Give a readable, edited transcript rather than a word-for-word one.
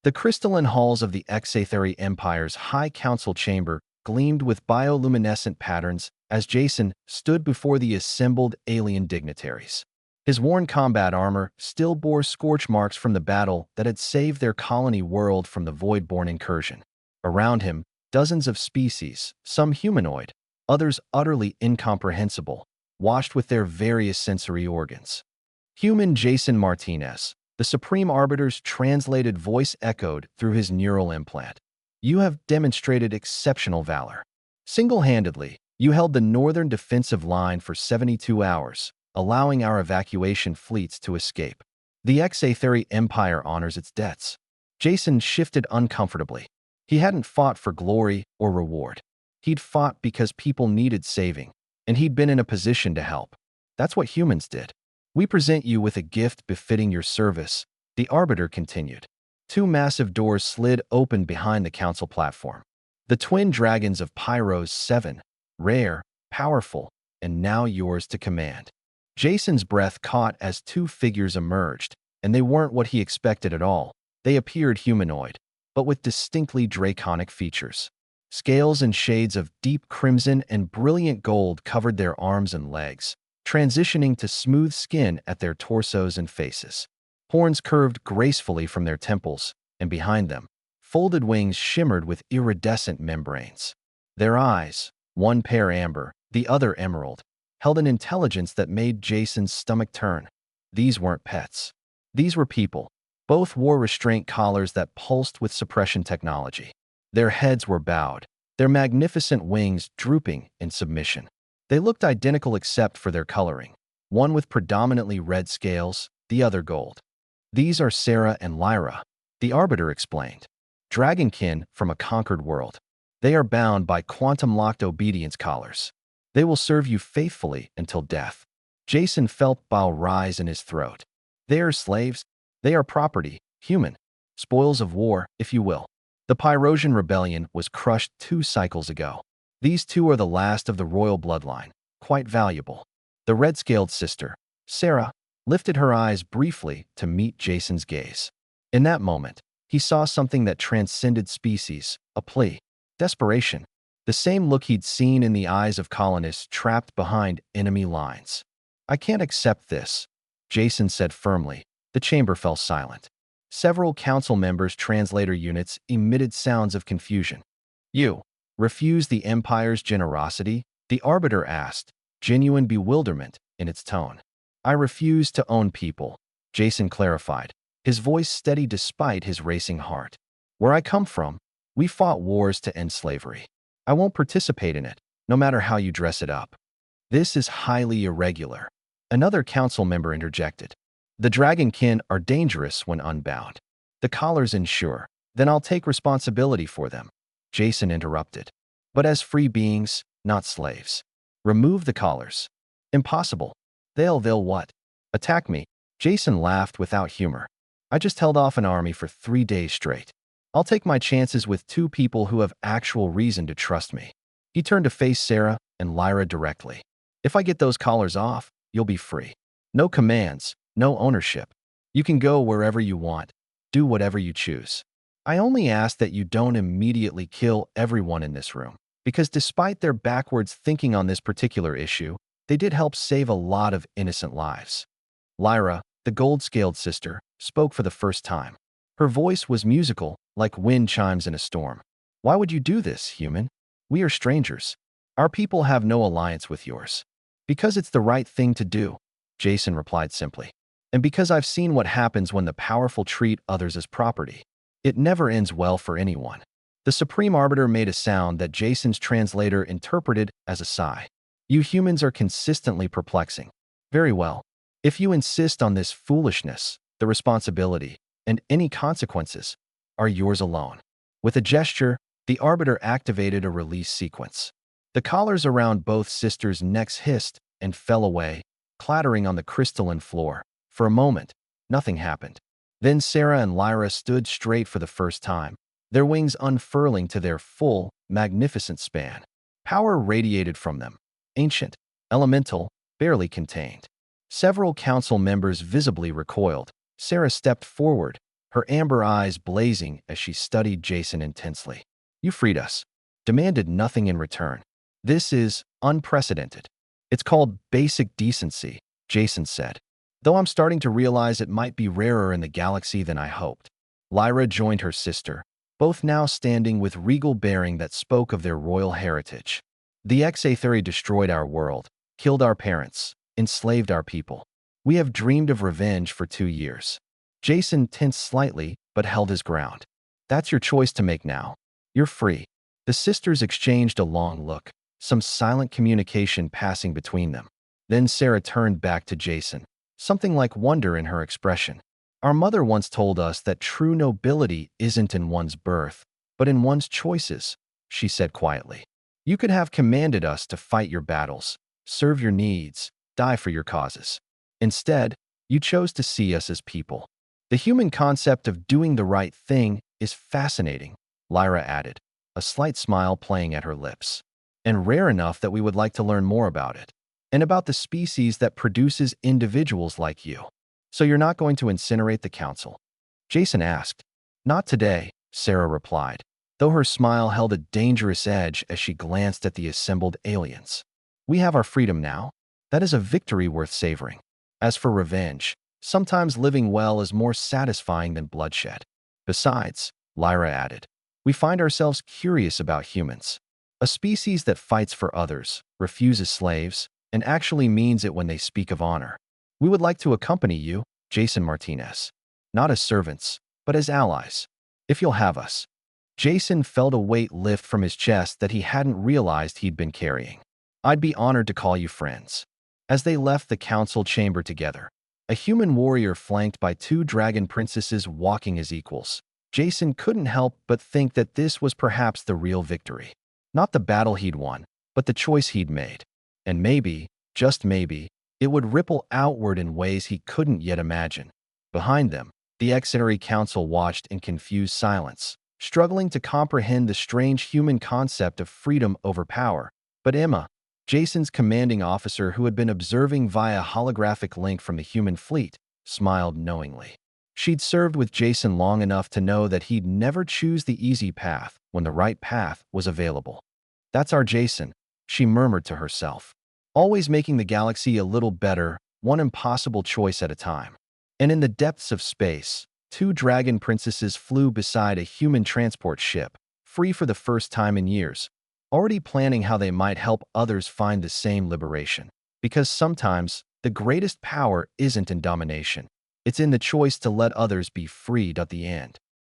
The crystalline halls of the Exatheri Empire's High Council chamber gleamed with bioluminescent patterns as Jason stood before the assembled alien dignitaries. His worn combat armor still bore scorch marks from the battle that had saved their colony world from the Voidborn incursion. Around him, dozens of species, some humanoid, others utterly incomprehensible, watched with their various sensory organs. Human Jason Martinez, the Supreme Arbiter's translated voice echoed through his neural implant. You have demonstrated exceptional valor. Single-handedly, you held the northern defensive line for 72 hours, allowing our evacuation fleets to escape. The Exatheri Empire honors its debts. Jason shifted uncomfortably. He hadn't fought for glory or reward. He'd fought because people needed saving, and he'd been in a position to help. That's what humans did. We present you with a gift befitting your service, the Arbiter continued. Two massive doors slid open behind the council platform. The twin dragons of Pyro's 7, rare, powerful, and now yours to command. Jason's breath caught as two figures emerged, and they weren't what he expected at all. They appeared humanoid, but with distinctly draconic features. Scales and shades of deep crimson and brilliant gold covered their arms and legs, transitioning to smooth skin at their torsos and faces. Horns curved gracefully from their temples, and behind them, folded wings shimmered with iridescent membranes. Their eyes, one pair amber, the other emerald, held an intelligence that made Jason's stomach turn. These weren't pets. These were people. Both wore restraint collars that pulsed with suppression technology. Their heads were bowed, their magnificent wings drooping in submission. They looked identical except for their coloring, one with predominantly red scales, the other gold. These are Sarah and Lyra, the Arbiter explained. Dragonkin from a conquered world. They are bound by quantum-locked obedience collars. They will serve you faithfully until death. Jason felt bile rise in his throat. They are slaves. They are property, human. Spoils of war, if you will. The Pyrosian rebellion was crushed 2 cycles ago. These two are the last of the royal bloodline, quite valuable. The red-scaled sister, Sarah, lifted her eyes briefly to meet Jason's gaze. In that moment, he saw something that transcended species, a plea, desperation, the same look he'd seen in the eyes of colonists trapped behind enemy lines. I can't accept this, Jason said firmly. The chamber fell silent. Several council members' translator units emitted sounds of confusion. You refuse the Empire's generosity? The Arbiter asked, genuine bewilderment in its tone. I refuse to own people, Jason clarified, his voice steady despite his racing heart. Where I come from, we fought wars to end slavery. I won't participate in it, no matter how you dress it up. This is highly irregular. Another council member interjected. The Dragonkin are dangerous when unbound. The collars ensure. Then I'll take responsibility for them. Jason interrupted. But as free beings, not slaves. Remove the collars. Impossible. They'll what? Attack me. Jason laughed without humor. I just held off an army for 3 days straight. I'll take my chances with 2 people who have actual reason to trust me. He turned to face Sarah and Lyra directly. If I get those collars off, you'll be free. No commands, no ownership. You can go wherever you want. Do whatever you choose. I only ask that you don't immediately kill everyone in this room, because despite their backwards thinking on this particular issue, they did help save a lot of innocent lives. Lyra, the gold-scaled sister, spoke for the first time. Her voice was musical, like wind chimes in a storm. Why would you do this, human? We are strangers. Our people have no alliance with yours. Because it's the right thing to do, Jason replied simply. And because I've seen what happens when the powerful treat others as property. It never ends well for anyone. The Supreme Arbiter made a sound that Jason's translator interpreted as a sigh. You humans are consistently perplexing. Very well. If you insist on this foolishness, the responsibility, and any consequences are yours alone. With a gesture, the Arbiter activated a release sequence. The collars around both sisters' necks hissed and fell away, clattering on the crystalline floor. For a moment, nothing happened. Then Sarah and Lyra stood straight for the first time, their wings unfurling to their full, magnificent span. Power radiated from them, ancient, elemental, barely contained. Several council members visibly recoiled. Sarah stepped forward, her amber eyes blazing as she studied Jason intensely. You freed us, demanded nothing in return. This is unprecedented. It's called basic decency, Jason said. Though I'm starting to realize it might be rarer in the galaxy than I hoped. Lyra joined her sister, both now standing with regal bearing that spoke of their royal heritage. The Xatheri destroyed our world, killed our parents, enslaved our people. We have dreamed of revenge for 2 years. Jason tensed slightly, but held his ground. That's your choice to make now. You're free. The sisters exchanged a long look, some silent communication passing between them. Then Sarah turned back to Jason, something like wonder in her expression. Our mother once told us that true nobility isn't in one's birth, but in one's choices, she said quietly. You could have commanded us to fight your battles, serve your needs, die for your causes. Instead, you chose to see us as people. The human concept of doing the right thing is fascinating, Lyra added, a slight smile playing at her lips. And rare enough that we would like to learn more about it. And about the species that produces individuals like you. So you're not going to incinerate the council? Jason asked. Not today, Sarah replied, though her smile held a dangerous edge as she glanced at the assembled aliens. We have our freedom now. That is a victory worth savoring. As for revenge, sometimes living well is more satisfying than bloodshed. Besides, Lyra added, we find ourselves curious about humans. A species that fights for others, refuses slaves, and actually means it when they speak of honor. We would like to accompany you, Jason Martinez. Not as servants, but as allies. If you'll have us. Jason felt a weight lift from his chest that he hadn't realized he'd been carrying. I'd be honored to call you friends. As they left the council chamber together, a human warrior flanked by 2 dragon princesses walking as equals, Jason couldn't help but think that this was perhaps the real victory. Not the battle he'd won, but the choice he'd made. And maybe, just maybe, it would ripple outward in ways he couldn't yet imagine. Behind them, the Xatheri Council watched in confused silence, struggling to comprehend the strange human concept of freedom over power. But Emma, Jason's commanding officer who had been observing via holographic link from the human fleet, smiled knowingly. She'd served with Jason long enough to know that he'd never choose the easy path when the right path was available. That's our Jason, she murmured to herself. Always making the galaxy a little better, one impossible choice at a time. And in the depths of space, 2 dragon princesses flew beside a human transport ship, free for the first time in years, already planning how they might help others find the same liberation. Because sometimes, the greatest power isn't in domination. It's in the choice to let others be freed at the end.